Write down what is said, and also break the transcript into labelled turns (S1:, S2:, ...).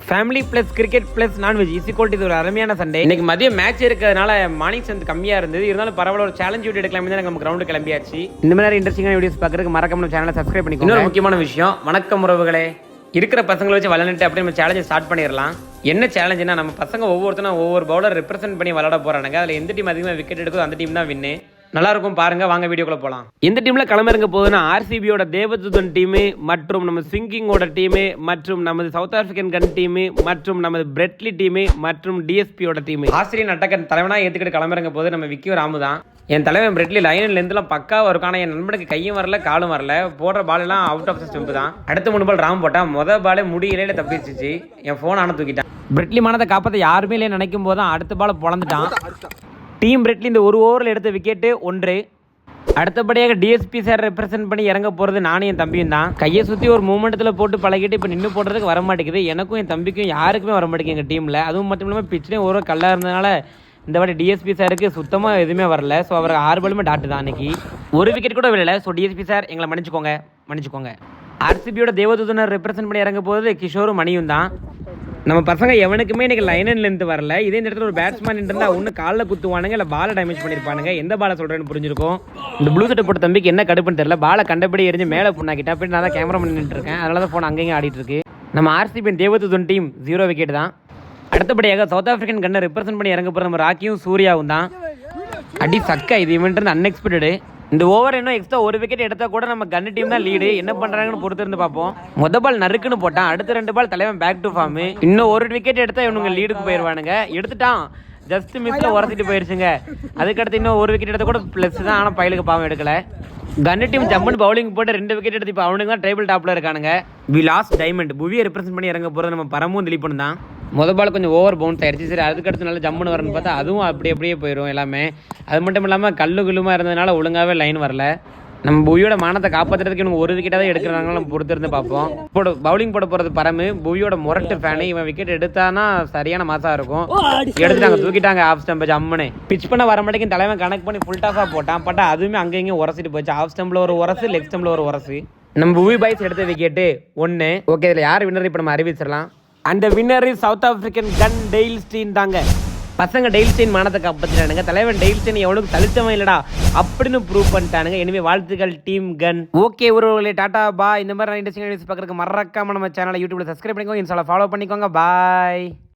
S1: Family plus cricket plus non veg equal இது ஒரு அருமையான சண்டே. இன்னைக்கு மதியம் மேட்ச் இருக்கிறதுனால மார்னிங் ஸ்ட்ரென்த் கம்மியாக இருந்தது. இருந்தாலும் பரவாயில்ல, ஒரு சேலஞ்ச் வீடியோ எடுக்கலாம் தான் நம்ம கிரவுண்டு கிளம்பியாச்சு. இந்த மாதிரி இன்ட்ரெஸ்டிங்கான வீடியோஸ் பார்க்கறதுக்கு மறக்காம நம்ம சேனலை சப்ஸ்கிரைப் பண்ணிக்கோங்க. இன்னொரு முக்கியமான விஷயம், வணக்கம் உறவுகளே. இருக்கிற பசங்களை வச்சு விளையாண்டுட்டு அப்படியே நம்ம சேலஞ்சை ஸ்டார்ட் பண்ணிடலாம். என்ன சேலஞ்சுனா, நம்ம பசங்க ஒவ்வொருத்தரும் ஒவ்வொரு பவுலர் ரெப்ரசென்ட் பண்ணி விளையாட போறானுங்க. அதில் எந்த டீம் அதிகமாக விக்கெட் எடுக்குதோ அந்த டீம் தான் வின்னு. நல்லா இருக்கும் பாருங்க, வாங்க வீடியோக்குள்ள போலாம். எந்த டீம்ல களமிறங்க போகுதுன்னா ஆர்சிபியோட தேவதூதன் டீமு மற்றும் நம்ம ஸ்விங்கிங்கோட டீமு மற்றும் நமது சவுத் ஆப்பிரிக்கன் கன் டீமு மற்றும் நமது பிரெட்லி டீமு மற்றும் டிஎஸ்பியோட டீமு. ஆஸ்திரேலியன் அட்டக்கன் தலைவனா ஏத்துக்கிட்டு களமிறங்க போது நம்ம விக்கி ராமு தான். என் தலைவன் பிரெட்லி லைன்ல இருந்துலாம் பக்காவா இருக்கும். ஆனால் என் நண்பனுக்கு கையும் வரல காலும் வரல. போடுற பால் எல்லாம் அவுட் ஆஃப் ஸ்டெம்ப் தான். அடுத்த 3 பால் ராம் போட்டா மொதல் பாலே முடியல தப்பிச்சிச்சு. என் போன் ஆன தூக்கிட்டான். பிரெட்லி மானத்தை காப்பாற்ற யாருமே இல்லைன்னு நினைக்கும் போது தான் அடுத்த பால் பொழந்துட்டான். டீம் பிரெட்லி இந்த ஒரு ஓவரில் எடுத்த விக்கெட்டு 1. அடுத்தபடியாக டிஎஸ்பி சார் ரெப்ரசென்ட் பண்ணி இறங்க போகிறது நானும் என் தம்பியும் தான். கையை சுற்றி ஒரு மூமெண்ட்டில் போட்டு பழகிட்டு இப்போ நின்று போடுறதுக்கு வர மாட்டேங்குது. எனக்கும் என் தம்பிக்கும் யாருக்குமே வர மாட்டேங்குது எங்கள் டீமில். அதுவும் மட்டும் இல்லாமல் பிச்சிலே ஒரு கல்லாக இருந்ததுனால இந்த வாட்டி டிஎஸ்பி சாருக்கு சுத்தமாக எதுவுமே வரல. ஸோ அவருக்கு 6 பாலுமே டாட்டு தான் அன்னைக்கு. ஒரு விக்கெட் கூட விழலை. ஸோ டிஎஸ்பி சார் எங்களை மன்னிச்சுக்கோங்க. ஆர்சிபியோட தேவதூதனர் ரெப்ரசென்ட் பண்ணி இறங்க போகிறது கிஷோரும் மணியும் தான். நம்ம பசங்க எவனுக்குமே இன்னைக்கு லைன் அண்ட் லென்த் வரல. இதே இந்த இடத்துல ஒரு பேட்ஸ்மேன் இருந்தா ஒன்று காலில் குத்துவானுங்க, இல்லை பாலை டேமேஜ் பண்ணியிருப்பானுங்க. எந்த பாலை சொல்கிறேன்னு புரிஞ்சிருக்கும். இந்த ப்ளூ சட்டை போட்ட தம்பிக்கு என்ன கடுப்புன்னு தெரியல. பாலை கண்டபடி எரிஞ்சு மேலே புண்ணாக்கிட்டா. அப்படி நான் தான் கேமரா பண்ணிட்டு இருக்கேன். அதனால தான் ஃபோன் அங்கேயும் ஆடிட்டு இருக்கு. நம்ம ஆர்சிபியின் தேவதூதன் டீம் 0 விக்கெட் தான். அடுத்தபடியாக சவுத் ஆப்பிரிக்கன் கண்ணை ரெப்ரசென்ட் பண்ணி இறங்க போகிற நம்ம ராக்கியும் சூர்யாவும் தான். அடி சக்கா, இது இவன்ட்டு அன்எக்ஸ்பெக்டடு. இந்த ஓவர் இன்னும் எக்ஸ்ட்ரா ஒரு விக்கெட் எடுத்தால் கூட நம்ம கன்னு டீம் தான் லீடு. என்ன பண்ணுறாங்கன்னு பொறுத்து இருந்து பார்ப்போம். மொதல் பால் நறுக்குன்னு போட்டான். அடுத்த 2 பால் தலைவன் பேக் டு ஃபார்ம். இன்னும் ஒரு விக்கெட் எடுத்தால் இவனுங்க லீடுக்கு போயிடுவானுங்க. எடுத்துட்டான், ஜஸ்ட் மிஸ்ல உரசிட்டு போயிருச்சுங்க. அதுக்கடுத்து இன்னும் ஒரு விக்கெட் எடுத்தால் கூட ப்ளஸ் தான். ஆனால் பயிலுக்கு பாவம் எடுக்கல. கன்னு டீம் ஜம்முன்னு பவுலிங் போட்டு 2 விக்கெட் எடுத்து இப்போ அவனுக்கு தான் டேபிள் டாப்பில் இருக்கானுங்க. We lost diamond. புவியை ரெப்ரசென்ட் பண்ணி இறங்க போகிறது நம்ம பரமும் திலீப்பன் தான். மொதல் பால் கொஞ்சம் ஓவர் பவுன்ஸ் ஆயிடுச்சு. சரி, அதுக்கடுத்து நல்லா ஜம்முன்னு வரணும்னு பார்த்தா அதுவும் அப்படியே போயிடும் எல்லாமே. அது மட்டும் இல்லாமல் கல்லுமா இருந்ததுனால ஒழுங்காகவே லைன் வரல. நம்ம புவியோட மானத்தை காப்பாற்றுறதுக்கு இவங்க ஒரு விக்கெட்டாக தான் எடுக்கிறாங்க. நம்ம பொறுத்திருந்து பார்ப்போம். இப்போ பவுலிங் போட போகிறது பரமு, புவியோட முரட்டு ஃபேனு. இவன் விக்கெட் எடுத்தானா சரியான மாசாக இருக்கும். எடுத்துட்டாங்க, தூக்கிட்டாங்க ஆஃப் ஸ்டம்ப் ஜம்முன்னு. பிச் பண்ண வர மாட்டேங்குன்னு தலைவன் கனெக்ட் பண்ணி ஃபுல் டாஸாக போட்டான். பட்டா அதுவுமே அங்கேயும் உரசிட்டு போச்சு. ஆஃப் ஸ்டம்பில் ஒரு உரசு, லெக் ஸ்டம்பில் ஒரு உரசு. நம்ம புவி பாய்ஸ் எடுத்த விக்கெட்டு 1. ஓகே, இதில் யார் வின்னர் இப்போ நம்ம அறிவிச்சிடலாம். அந்த winner is South African gun Dale Steyn தாங்க. பசங்க டெயில் ஸ்டீன் மானத்தை காப்பாற்றிட்டானுங்க. தலைவன் டெயில் ஸ்டீன் எவனுக்கு தளிச்சவன் இல்லடா அப்படின்னு ப்ரூவ் பண்ணிட்டானுங்க. எனவே வாழ்த்துக்கள் டீம் கன். ஓகே உறவுகளே, டாடா பா. இந்த மாதிரி இன்ட்ரெஸ்டிங் வீடியோஸ் பார்க்குறதுக்கு மறக்காம நம்ம சேனலை யூடியூப்ல சப்ஸ்கிரைப் பண்ணிக்கோங்க, இன்ஸ்டால ஃபாலோ பண்ணிக்கோங்க. பாய்.